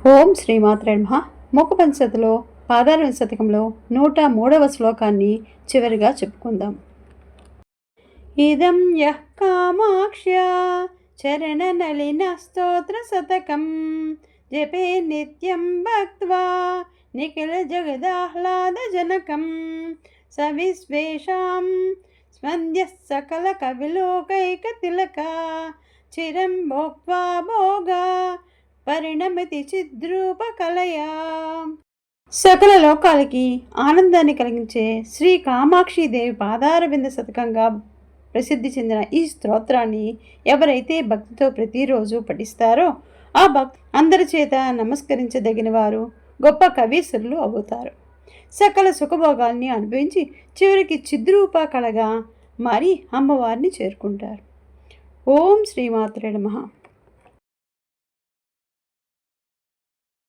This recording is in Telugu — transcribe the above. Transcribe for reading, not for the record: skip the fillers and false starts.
ఓం శ్రీమాత్రే నమః. మూకపంచశతిలో పాదార శతకంలో 103వ శ్లోకాన్ని చివరిగా చెప్పుకుందాం. ఇదం యః కామాక్ష్య చరణనలిన స్తోత్ర శతకం జపే నిత్యం భక్త్వా నిఖిల జగదాహ్లాదజనకం సవిశ్వేషాం స్పంద్య సకల కవిలోకైక తిలక చిరం భోక్త్వా భోగా పరిణమితి చిద్రూప కలయా. సకల లోకాలకి ఆనందాన్ని కలిగించే శ్రీ కామాక్షిదేవి పాదారవింద శతకంగా ప్రసిద్ధి చెందిన ఈ స్తోత్రాన్ని ఎవరైతే భక్తితో ప్రతిరోజు పఠిస్తారో ఆ అందరి చేత నమస్కరించదగిన వారు గొప్ప కవీశ్వరులు అవుతారు. సకల సుఖభోగాల్ని అనుభవించి చివరికి చిద్రూప కళగా మారి అమ్మవారిని చేరుకుంటారు. ఓం శ్రీమాత్రే నమః.